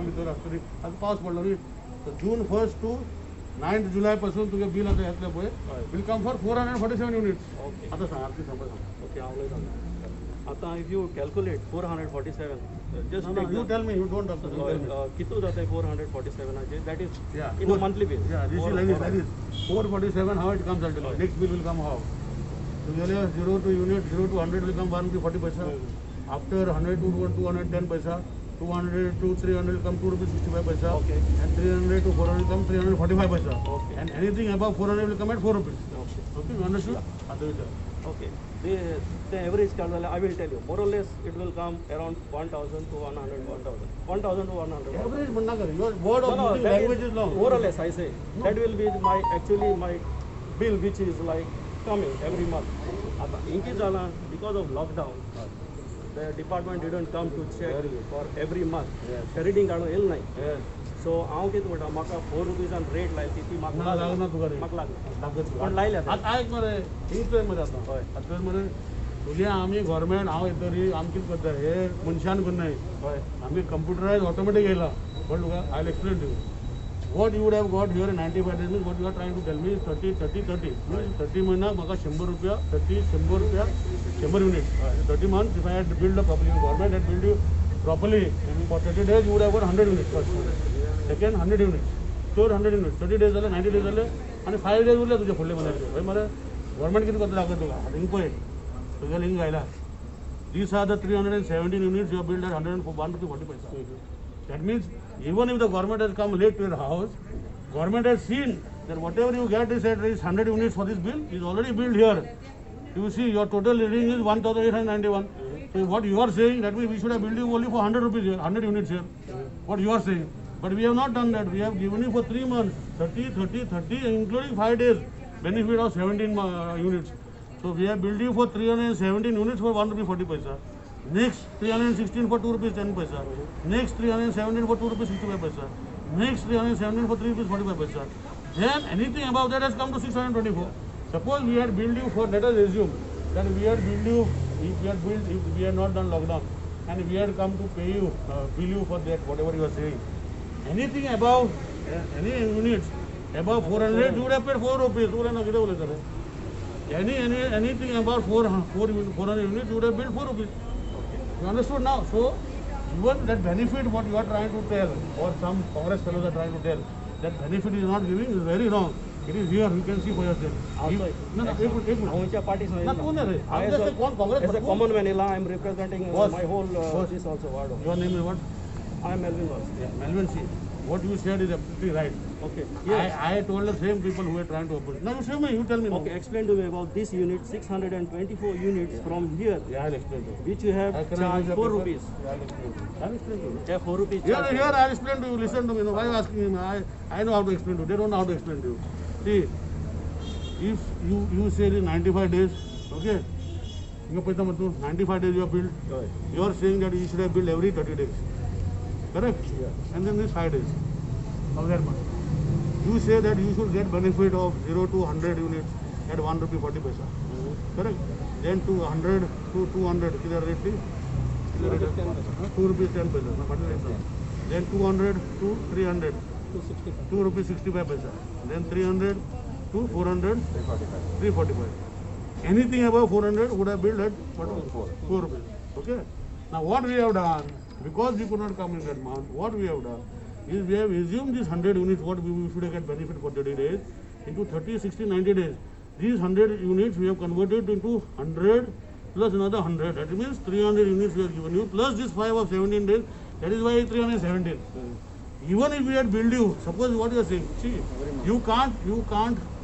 भितर आसतली आता पावस पडलो न्ही सो जून 1 to 9th जुलै पासून तुगे बिल आतां येतलें पळय will come for 447 units. Okay आतां सांग आतां सांग सांग ओके हांव उलयतां आतां if you calculate 447 just you tell me you don't talk to me. कितू जाता 447 that is Yeah. In a monthly base. Yeah, this is like this. 447 how it comes ultimately. Next bill will come how? Usually 0 to unit 0 to 100 will come 1 to 40 paisa. After 100 to 210 paisa. 200 to 300 will come 2 rupees 65 paisa. Okay. And 300 to 400 will come 345 paisa. Okay. And anything above 400 will come at 4 rupees. Okay. Okay, you understood? Advaita. Okay. The average calculation, I will tell you, more or less it will come around 1,000 to 100, 1,000. 1,000 to 100. Average banna kar. Your word of No, using that language is long. more or less I say. That will be my bill which is like coming every month. आता increase झाला because of lockdown. The department didn't come to check for every month. Yes. Reading काढून L नाही. Yes. So हांव कितें म्हणटा म्हाका 4 rupees rate लायली ती ना म्हाका लागना तुका रे. म्हाका लागली लागत पण लायल्या आतां आयक मरे इंग्लीश मरे आतां हय. आतां मरे तुगे आमी गव्हर्मेंट हांव येतरी आमी कितें करता हे मनशान करनाय हय आमी कंप्युटरायज ऑटोमॅटीक येयला पण तुका I will explain to you what you would have got here 95 days means what you are trying to tell me 30 म्हयन्याक म्हाका 100 रुपया 100 रुपया 100 unit 30 months if I had built up properly government had built you properly for 30 days you would have got 100 units first second 100 units third 100 units 30 days जाले 90 days जाले आणि 5 days उरले तुजे फुडले म्हयन्याचे हय मरे गव्हर्मेंट कितें करता दाखय तुका आतां हिंग पळय तुगे लिंक आयला these are the 317 units you have built at 101 rupees 40 paisa. That means even if the government has come late to your house, government has seen that whatever you get is at least 100 units for this bill is already built here. You see your total reading is 1,891. So what you are saying that means we should have built you only for 100 rupees here, 100 units here. What you are saying. But we have not done that. We have given you for 3 months, 30, 30, 30, including 5 days, benefit of 17 units. So we have billed you for 317 units for 1 rupee 40 paisa. Next 316 for 2 rupees 10 paisa. Next 317 for 2 rupees 65 paisa. Next 317 for 3 rupees 45 paisa. Then anything above that has come to 624. Suppose we had billed you for, let us assume that we had billed you, if we had not done lockdown and we had come to pay you, bill you for that, whatever you are saying. Anything above, any units above 400, you would have paid 4 rupees. Anything about 400 units, you would have billed 4 rupees. You understood now? So, even that benefit what you are trying to tell, or some Congress fellows are trying to tell, that benefit is not giving is very wrong. It is here, you can see for yourself. Also, No, एक minute. आमच्या party ना कोण आहे रे? आमच्या कोण Congress? as a common man, I am representing Boss. my whole Boss. this also ward. Your name is what? I am Melvin Boss. Yeah, Melvin C. What you said is absolutely right. Okay. Yes. I told the same people who were trying to oppose. Now you say me, you tell me now. Okay, explain to me about this unit, 624 units from here, Yeah, I'll explain to you. which you have I can charged use the 4 paper. rupees. Yeah, I'll explain to you. I'll explain to you. Yeah, 4 rupees Here, charge. here, I'll explain to you. Listen to me. No, why are you asking me? I know how to explain to you. They don't know how to explain to you. See, if you say in 95 days, okay? You pay 95 days you have built. Right. You are saying that you should have built every 30 days. Correct? Yeah. And then this 5 days of that month. You say that you should get benefit of 0 to 100 units at 1 rupee 40 paisa. Correct? Then to 100 to 200, किधर rate थी? 2 rupees 10 paisa. ना बढ़ने रहता है. Then 200 to 300, 2 rupees 65 paisa. Then 300 to 400, 345. Anything above 400 would have billed at what? 4 rupees. Okay? Now what we have done, because we could not come in that month, what we have done is we have assumed these 100 units, what we should have get benefit for 30 days, into 30, 60, 90 days. These 100 units we have converted into 100 plus another 100. That means 300 units we have given you, plus this 5 of 17 days. That is why 317. Even if we had billed you, suppose what you are saying, see, you can't,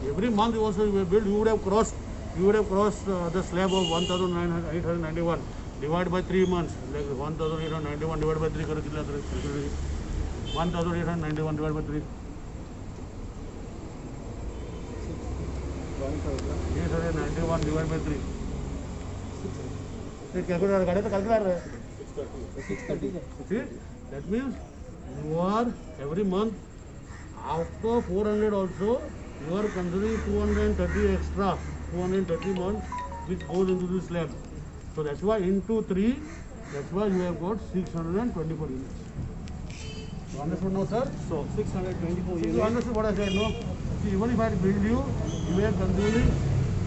every month also you have billed, you would have crossed the slab of 1,891 divided by 3 months, like 1,891 divided by 3, 1,891 divided by 3. 891 divided by 3. Calculator. See, that means you are every month after 400 also you are considering 230 extra, 230 months which goes into this slab. So that's why into 3, that's why you have got 624 units. You understood now, sir? So 624 You units. understood what I said, no? See, even if I build you, you were consuming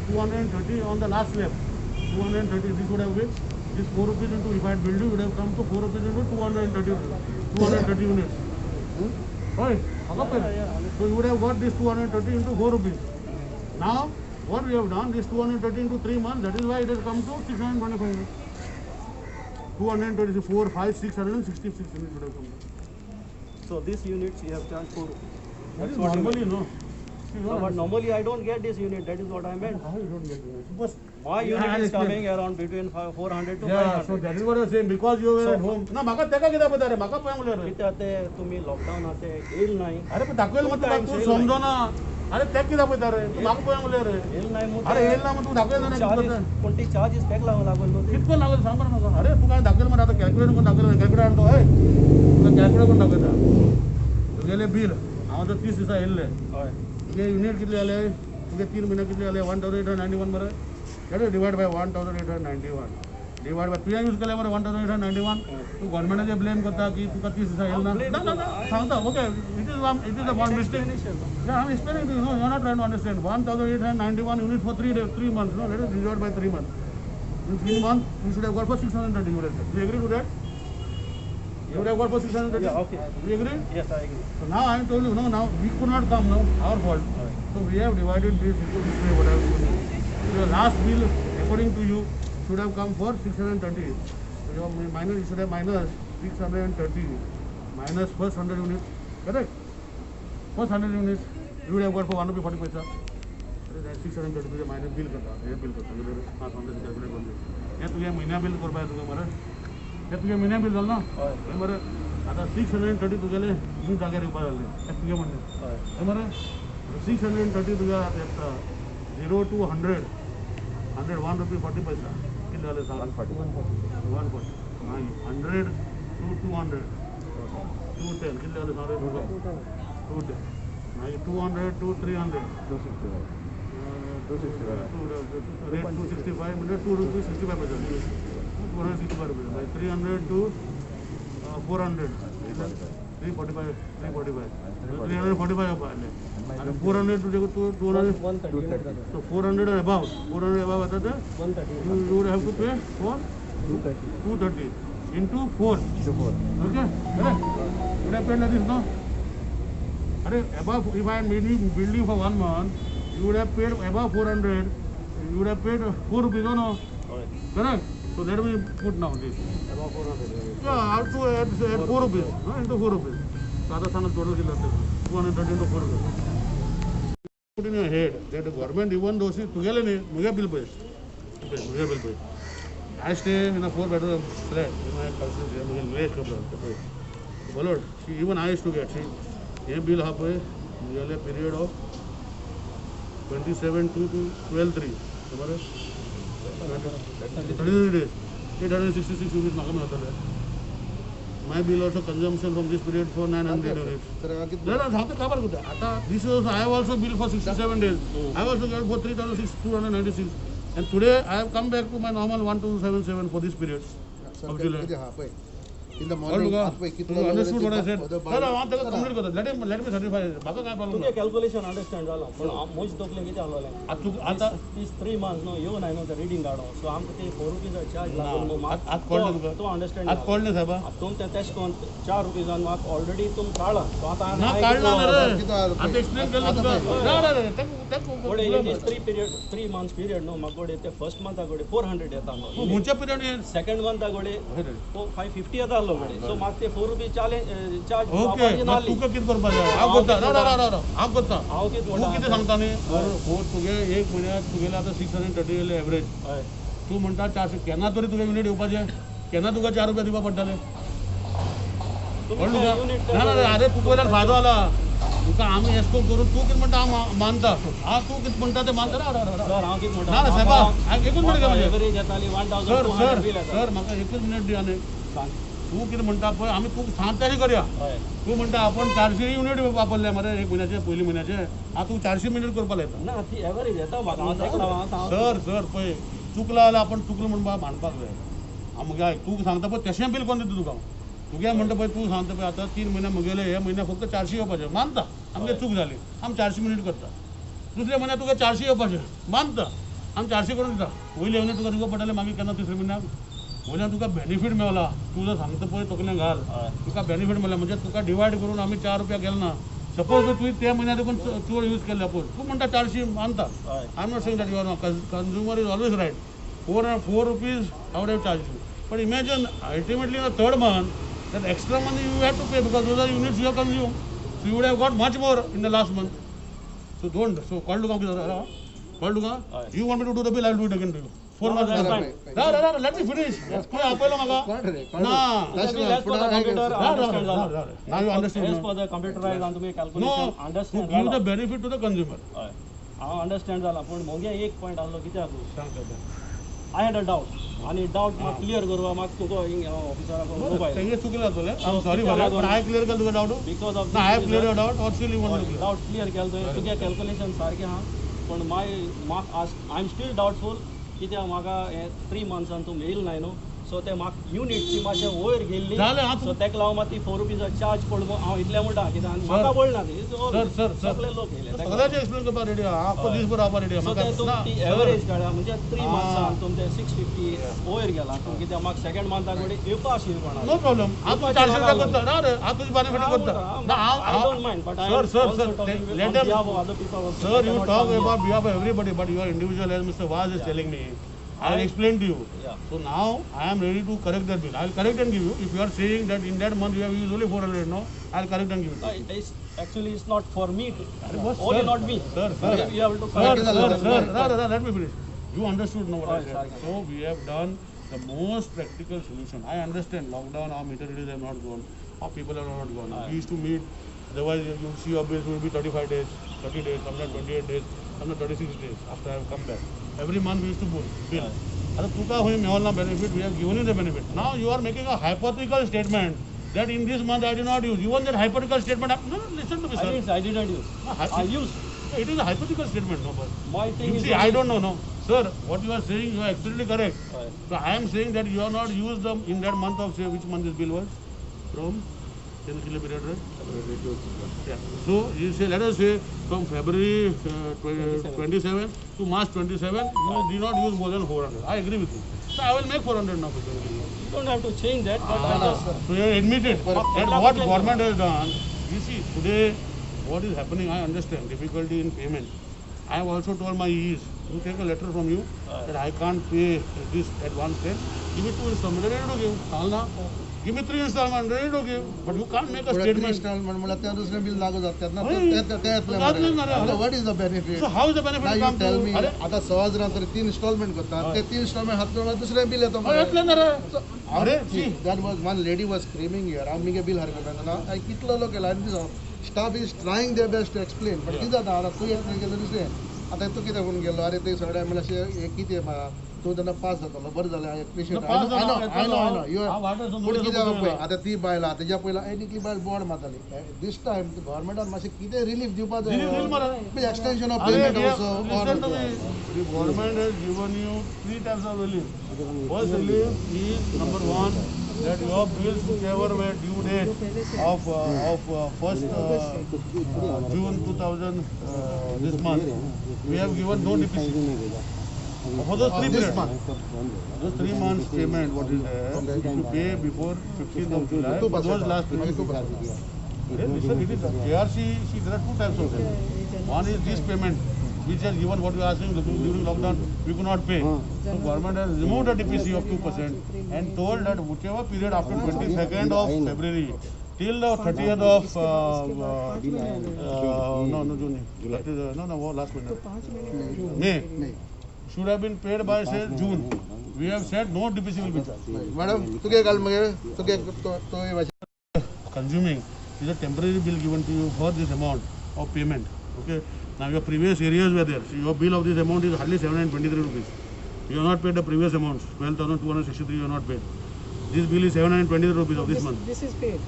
230 on the last slab. 230, this would have been, this 4 rupees into, if I had built you, would have come to 4 rupees into 230 units. Right? So you would have got this 230 into 4 rupees. Now, what we have done, this 230 into 3 months, that is why it has come to 625. 224, 5, 666 units would have come. So this units you have charged for. That is normally, no. See, No, but normally I don't get this unit. That is what I meant. How you don't get units? But My Yeah, unit I'll is explain. coming around between 400 to yeah, so 500. that is what I was saying, because you were So- at home. ना माका तेका कित्याक पळयता रे माका पळय म्हणल्यार कितें आते तुम्ही लॉकडाऊन आते येईल नाही अरे पण दाखवेल मग तुका तू समजो ना अरे तेक कित्याक पळयता रे तू माका पळय म्हणल्यार येईल नाही मग अरे येईल ना मग तू दाखवेल ना चार्जेस कोणती चार्जेस पॅक लावा लागेल मग ते. कितको लागेल सांग बरं म्हाका अरे तू काय दाखवेल मरे आता कॅल्क्युलेटर करून दाखवेल कॅल्क्युलेटर आणतो हय तुका कॅल्क्युलेटर करून दाखयता तुगेले बील हांव जर 30 दिसा येयल्ले हय. तुगे युनिट कितले जाले तुगे 3 म्हयने कितले जाले 1891 मरे that is divided by 1891 divided by तुवें यूज केले मरे 1891 तू गव्हर्नमेंटाचे ब्लेम करता की तुका 30 दिसा येयला ना ना सांगता okay it is a one mistake Yeah, I'm explaining to you. No, you're not trying to understand. 1,891 units for 3 days, 3 months. No, let us divide by 3 months. In 3 months, you should have got for 630. You would have said. Do you agree to that? You would have got for 630. Yeah, okay. Do you agree? Yes, I agree. So now I told you, no, now we could not come now. Our fault. So we have divided this into this way. What I have told you. So your last bill, according to you, should have come for 630. So your minus, you should have minus 630 minus first 100 units. Correct? First 100 units. You would have got for 1 rupee 40 paisa. अरे 630 तुझे minus bill करता हे bill करता हां समजा calculate करून हे तुझे महिन्या bill करपा तुका मरे हे तुझे महिन्या बिल जालें ना हे मरे आता 630 तुगेले न्यू जाग्यार येवपा जालें हे तुगे म्हणणें हय. हे मरे 630 तुका येता 0 to 100 101 रुपी 40 पैसा कितले जाले सांग 140 नाही 100 to 200 210 कितले जाले सांग रे तुका 210 नाही 200 to 300 rate 265 minute 2 rupees 65 paisa 265 rupees by 300 to 400 345 345 up and 400 to 200 so 400 and above आता ते you would have to pay for 230 into 4 okay correct would have paid like this no अरे above if I am building for 1 month you would have paid above 400 you would have paid 4 rupees no हय. correct so let me put now this About 400. yeah I have to add 4 rupees no, into 4 rupees so आता sana total किती लागते 230 into 4 rupees put in your head that the government even though she तुगेले नाही मुगे bill pay मुगे bill pay I stay in a 4-bedroom flat in my cousin there मुगे late कपड़ा बोलो she even I used to get she ये bill हा पे मुगे period of 27 to 12/3 तुम्हारे 33 days 866 units माका मिळाले my bill also consumption from this period for 900 units no सांगते का बरं कुठे आता this was I have also bill for 67 days I have also got for 3,296 and today I have come back to my normal 1277 for this period of July In the और morning, लुगा आपको कितना you understood what I said other sir वहाँ तक complete करतो let me certify बाका काय तुझे problem calculation understand झालं पण मुझ तकले किती आलोले आता तीस 3 months नो येऊ नाही नो रिडिंग काढो सो आमकां ते 4 रुपीज चार्ज लागलो नो आज कळलं तुका तो अंडरस्टँड आज कळलं साहेबा तुम ते तेश कोन 4 रुपीजान म्हाका ऑलरेडी तुम काढला सो आता ना काढला ना रे किती आलं? आता एक्सप्लेन केलं तुका ना रे गोडे in this 3 months period no म्हाका गोडे ते फर्स्ट मंथ गोडे 400 येता नो मुंच्या पिरियड सेकंड मंथ गोडे 550 येता आलो गोडे सो म्हाका ते 4 रुपीज चार्ज ओके मग तुका किती करपा जाय हांव करता ना हांव करता हांव कितें तू किती सांगता न्ही हो तुगे एक म्हयन्याक तुगेले आतां 630 येयले एवरेज हय तू म्हणटा 400 केन्ना तरी तुगे युनिट येवपाचे केन्ना तुका 4 रुपया दिवपा पडटले तुम्ही युनिट ना ना अरे तुका वयल्यान फायदो जाला तुका आमी एस्को करून तू कितें म्हणटा हांव मानता तू कितें म्हणटा तें मानता सर हांव कितें ना ना साहेबा हांव एकूच मिनट घे एवरेज येताली 1200 सर बिल येता सर म्हाका एकूच मिनट दिया न्ही सांग तू कितें म्हणटा पळय आमी तू सांगता तरी करया हय तू म्हणटा आपण 400 युनिट वापरले मरे एक म्हयन्याचे पयलीं म्हयन्याचे तू 400 मिनिट करपा लायता ना ती एवरेज येता म्हाका हांव तेका लागून सर सर पळय चुकला जाल्यार आपण चुकलो म्हणून मानपाक जाय हांव मगे आयक तू सांगता पळय तशें बील कोण दिता तुका तू काय म्हणतो भाई तू सांगतो भाई आता 3 महिना गेले हे महिना फक्त 400 येवपाचे मानता आमगे चूक झाली आम 400 मिनिट करता दुसऱ्या महिन्यात तुका 400 येवपाचे मानता आम 400 करून दिता वयले म्हणे तुका पडले मागीर केन्ना तिसऱ्या म्हयन्याक वयल्यान तुका बेनिफीट मेवला तू जर सांगता पळय तकलेन घाल तुका बेनिफीट मेळ्ळा म्हणजे तुका डिवायड करून आमी 4 रुपया गेलो ना सपोज तू त्या म्हयन्यात देखून चड यूज केले सपोज तू म्हणटा 400 मानता I am not saying that you are not consumer is always right 4 rupees I would have charged you but imagine ultimately in the third month that extra money you have to pay because those are units you have consumed so you would have got much more in the last month so don't so call to you want me to do the bill I'll do it again to you 4 months that's fine. let me finish कोई आपल्याला मागा ना As per the computer, understand now you understand as per the computerized and तुम्ही no calculation to understand give the benefit to the consumer हांव understand जाला पूण मोगे एक point आसलो कित्याक सांग आय हॅड अ डाउट आणि डाउट म्हाका क्लियर करपा म्हाका तुका ऑफिसराक मोबायल तेंगे चुकलें जातलें आय सॉरी पण हाय क्लियर केलं तुका डाउट बिकॉज ऑफ ना हाय क्लियर योर डाउट और still you want to doubt clear केलो तुवें तुगे कॅल्क्युलेशन सारकें आहा पण म्हाका आय एम स्टील डाउटफूल कित्याक म्हाका हे 3 मंथ्सान तूं मेल नाय न्हू सो ते म्हाका युनिटची मातशें वयर गेल्ली जालें हांव सो तेका लागून मात ती 4 रुपीजा चार्ज पडलो हांव इतलें म्हणटा कित्याक आनी म्हाका पडना ती सर सगळे लोक येयले सगळ्याचे एक्सप्लेन करपा रेडी आख्खो दीसभर रावपा रेडी सो ते तुमची एवरेज काडा म्हणजे 3 मंथ्सान तुमचे 650 वयर गेला तुमकां कित्याक म्हाका सेकंड मंथाक कडेन येवपा आशिल्ली पण नो प्रॉब्लम हांव तुका 400 रुपया करता ना रे हांव तुजी बेनिफीट करता ना I don't mind, but I am sir also let talking on them behalf of other people also. sir I you cannot talk come here. about behalf of everybody but you are individual as Mr. Vaz is telling me I'll explain to you Yeah. so now I am ready to correct that bill I'll correct and give you if you are saying that in that month you have used only 400 no I'll correct and give it It's actually it's not for me to, what, only sir? not me. Sir, You have to Sir, correct. let me finish. You understood now what I Sorry. said. So we have done the most practical solution. I understand lockdown, our meter readers have not gone, our people have not gone. We used to meet, otherwise you see your bills will be 35 days, 30 days, sometimes 28 days, sometimes 36 days after I have come back. Every month we used to bill. आता तुका हुई मेवल benefit, we have given you the benefit. Now you are making a hypothetical statement that in this month I did not use. Even that hypothetical statement, no, listen to me, sir. I didn't use. I used. It is a hypothetical statement, no, but My thing you is. see, I don't know, no. Sir, what you are saying, you are absolutely correct. Right. So I am saying that you have not used them in that month of, say, which month this bill was? From? Can you kill a period, right? Yeah. So you say, let us say, from February 27 to March 27, you did not use more than 400. I agree with you. So I will make 400 now. You don't have to change that, but I just. So you have admitted that what government has done. You see, today, what is happening, I understand, difficulty in payment. I have also told my EEs, you take a letter from you that I can't pay this at one time. Give it to installment, ready to give. Salna. Give me 3 installment, ready to give. But you can't make a statement. installment मला त्या दुसऱ्या bill लागू जातात ना होय. त्यातलं what is the benefit So how is the benefit Now you come tell to? me, अरे, आता 6,000 तरी 3 installment करतात ते 3 installment हात धरून दुसऱ्या बिल येतो अरे, यातलं ना रे. अरे, see. that was one lady was screaming here आम्ही बिल हरकत ना I कितलं लोक केला staff is trying their best to explain but किती आता तू येत नाही गेलं दुसरे आता तू किती होऊन गेलो अरे ते सगळ्या मला किती तो त्यांना पास जातो बरं झालं पेशंट पास आय नो हा वाटत पुढे किती पळय आता ती बायला तेज्या पयला एनी बायल बोर्ड मारताली दिस टाइम गव्हर्नमेंटान मातशें कितें रिलीफ दिवपा जाय Relief दिल मरे. Extension of Are payment they- also listen to me. The government has given you 3 types of relief. First relief is number 1 that your bills whichever were due date of first June 2000 this month we have given no DPC. For those 3 periods, those 3 months payment what is there if you pay before 15th of July for those last periods. Listen, it is KRC, see there are 2 types of them. One is this payment which has given what you are asking during lockdown we could not pay. So government has removed the DPC of 2% and told that whichever period after 22nd of February till the 30th of June. That is, no, last minute. May. Should have been paid by say June. We have said no DPC will be charged. Madam तुगे घाल मगे तुगे तो Consuming is a temporary bill given to you for this amount of payment. Okay. Now your previous areas were there. So your bill of this amount is hardly 723 rupees. You have not paid the previous amounts. 12,263 you have not paid. This bill is 723 rupees of this month. This is paid.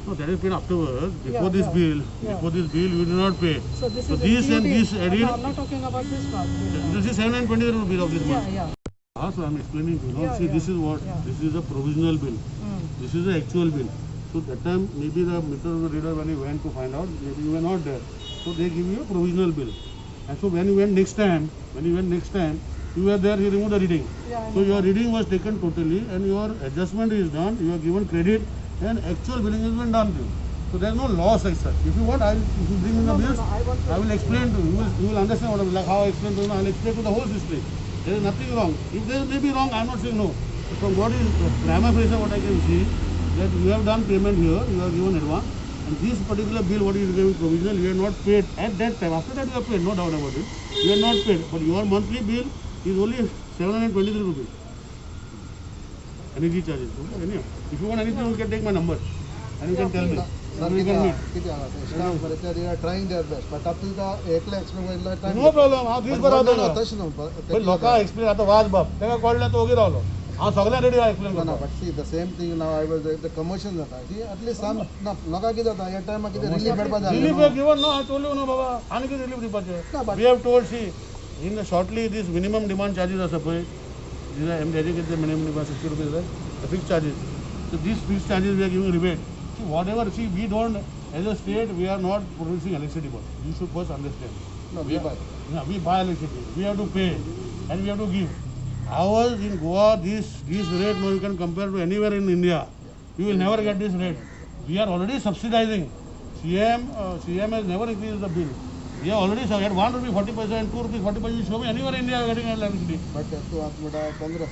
No, that is paid afterwards. Before Yeah, this yeah. bill, Yeah. before this bill you did not pay. So this So is this and this No, added. I'm not talking about this part. This is 723 rupees of this month. Yeah. So I'm explaining to you. Now Yeah, see, yeah. this is what? Yeah. This is a provisional bill. Mm. This is the actual bill. So that time maybe the meter reader when you went to find out, maybe you were not there. So they give you a provisional bill. And so when you went next time, you were there, you remove the reading. So your reading was taken totally and your adjustment is done, you are given credit and actual billing has been done to you. So there is no loss as such. If you want, if you bring in the bills, I will explain to you. You will understand what I will, like how I explain to you. I will explain to the whole history. There is nothing wrong. If there may be wrong, I am not saying no. From what is prima facie, what I can see, that you have done payment here, you have given advance, and this particular bill, what you are giving provisional, you are not paid at that time. After that, you are paid, no doubt about it. You are not paid, but your monthly bill is only 723 rupees. Energy charges. Anyhow, if you want anything, you can take my number and you can tell me. Sir, We can meet. they are trying their best, but up to the एकले explain time. No problem. हांव दीस भर रावता हांगा. तश न्हू पण लोकां explain आता वाज बाप तेका कळ्ळें तो ओगी रावलो. हांव सगळ्यां रेडी आहा एक्सप्लेन No, करपाक. but see, the same thing now I was the commotion जाता. See, at least some लोकां कितें जाता ह्या टायमार कितें रिलीफ मेळपा जाय. Relief have given no, I told you no baba. आनी कितें relief दिवपाचें? No, but- We have told see in the shortly this minimum demand charges are pay. These are the minimum demand 60 rupees right? The fixed charges. So these fixed charges we are giving rebate. See whatever we don't as a state we are not producing electricity board. You should first understand. No, we buy. Yeah, we buy electricity. We have to pay and we have to give. Ours in Goa, this rate now you can compare to anywhere in India. You will never get this rate. We are already subsidizing. CM has never increased the bill. We are already at 1 rupee 40 paisa and 2 rupees 40 paisa. You show me anywhere in India getting electricity. But तू आत मुडा Congress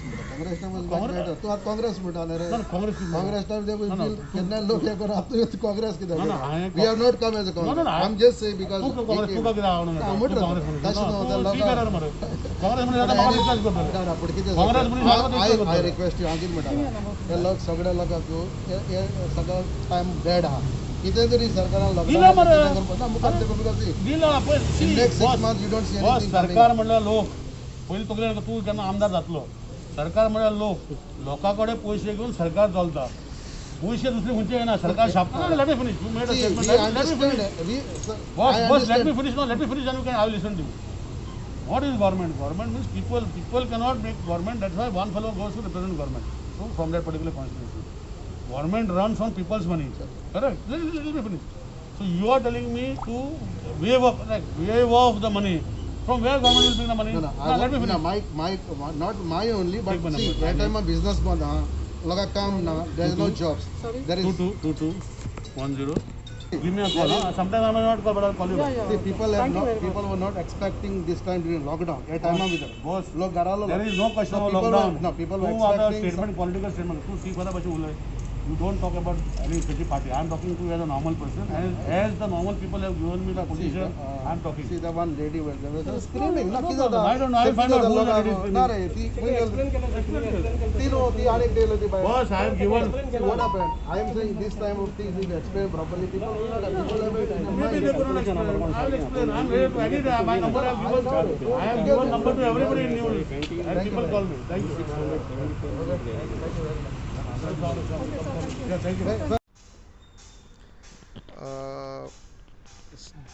time was better. तू आत काँग्रेस मुडा रे. No, Congress. Congress time दे bill कितना लोग ये कर आप तो काँग्रेस किधर. No, I- We have not come as a No, Congress. no, I- I'm just saying because तू काँग्रेस तू का किती आवडून हा, म्हटलं. तशी नव्हतं, तू लोकं- ठीक आहे मरे काँग्रेस मध्ये आता मला डिस्कस करतो ना पण किती काँग्रेस मध्ये मला discuss करतो. I request you अंकित म्हणटा हे लोक सगळे लोकांक हे सगळं टाइम बॅड आहा कितें तरी सरकारान दिला मरे. ना मुखार ते because दिला पण in next 6 months you don't see boss anything coming सरकार up. म्हणल्यार लोक पयलीं तकले तूं केन्ना आमदार जातलो सरकार म्हणल्यार लोकां कडेन पयशे घेवन सरकार चलता पयशे दुसरे खंयचे येना सरकार छापता let me finish you made a See, statement we let me understand finish we boss I boss let understand me finish no let me finish and you can I will listen to you what is government means people cannot make government. That's why one fellow goes to represent government from that particular constituency. Government runs on people's money, correct? Let me finish. So you are telling me to waive off the money. From where government will bring the money? No, Let me no, finish. my not my only, but Take my see, number. that time my business bond, laga काम ना, there is no jobs. There is 222210. Give me a call. Sometimes I may not call, but I'll call you back. see, people were not expecting this time during lockdown. That time with them. Boss, लोग घराला there is no question of people lockdown. were- no, people were तू आता expecting statement, political statement. तू see फरक कशी उलय. You don't talk about any specific party. I am talking to you as a normal person. As the normal people have given me the position, I am talking. See the one lady was there was screaming. No ना किती problem. I don't know. I'll find out who the lady is ना screaming. रे ती तीनों ती आने के लिए भाई. Boss, I have given. See what happened? I am saying this time of things will explain properly. People will not people have it in their Maybe mind. they could not explain. I will explain. I am ready to any day. My number I have given. I have given number to everybody in news. And people call me. Thank you. Yeah, thank you.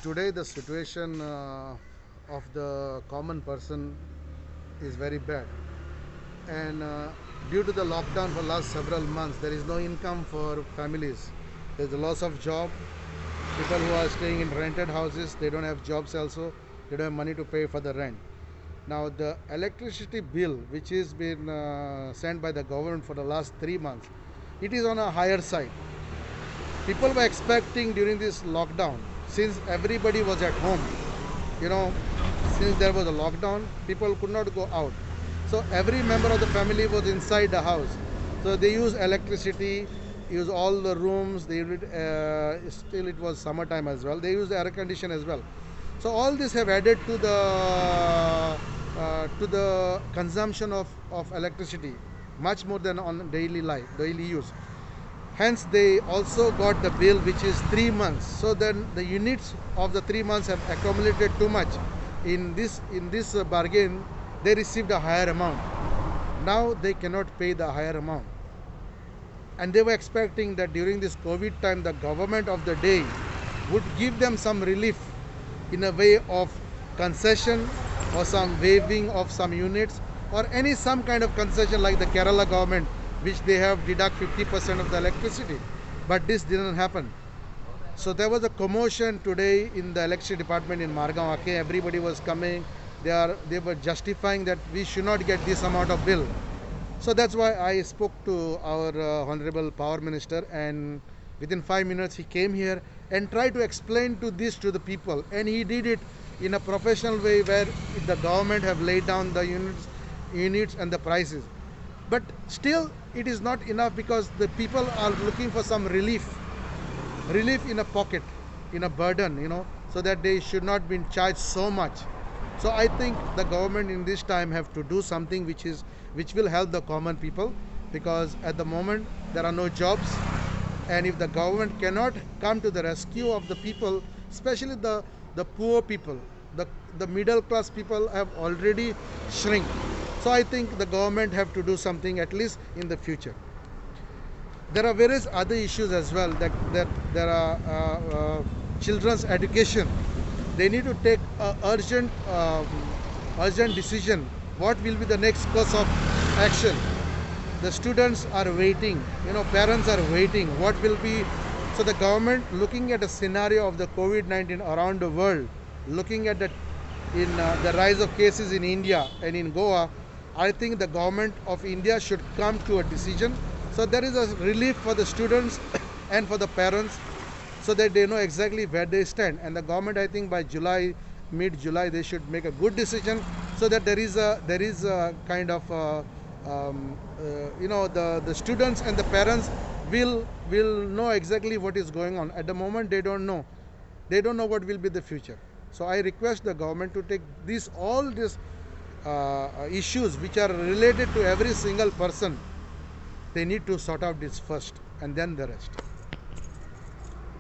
Today the situation of the common person is very bad, and due to the lockdown for last several months there is no income for families. There is a loss of job. People who are staying in rented houses, they don't have jobs also, they don't have money to pay for the rent. Now the electricity bill which is been sent by the government for the last 3 months, it is on a higher side. People were expecting during this lockdown, since everybody was at home, since there was a lockdown, people could not go out. So every member of the family was inside the house. So they use electricity, use all the rooms, they still it was summertime as well. They use air condition as well. So all this have added to the consumption of electricity, much more than on daily use. Hence they also got the bill which is 3 months. So then the units of the 3 months have accumulated too much. In this bargain they received a higher amount. Now they cannot pay the higher amount. And they were expecting that during this COVID time the government of the day would give them some relief in a way of concession or some waiving of some units or some kind of concession like the Kerala government, which they have deduct 50% of the electricity. but this didn't happen. So there was a commotion today in the electricity department in Margao. Okay, everybody was coming. They were justifying that we should not get this amount of bill. So that's why I spoke to our Honorable Power Minister, and within 5 minutes he came here and tried to explain to the people, and he did it in a professional way where the government have laid down the units and the prices. But still it is not enough, because the people are looking for some relief in a pocket, in a burden, so that they should not be charged so much. So I think the government in this time have to do something which will help the common people, because at the moment there are no jobs, and if the government cannot come to the rescue of the people, especially the poor people, the middle class people have already shrink. So I think the government have to do something, at least in the future. There are various other issues as well, that there are children's education. They need to take urgent decision. What will be the next course of action? The students are waiting, parents are waiting. What will be? So the government, looking at a scenario of the COVID-19 around the world, looking at the rise of cases in India and in Goa, I think the government of India should come to a decision. So there is a relief for the students and for the parents, so that they know exactly where they stand. And the government, I think by July, mid-July, they should make a good decision, so that there is a kind of the students and the parents will know exactly what is going on. At the moment they don't know what will be the future. So I request the government to take all these issues which are related to every single person. They need to sort out this first, and then the rest.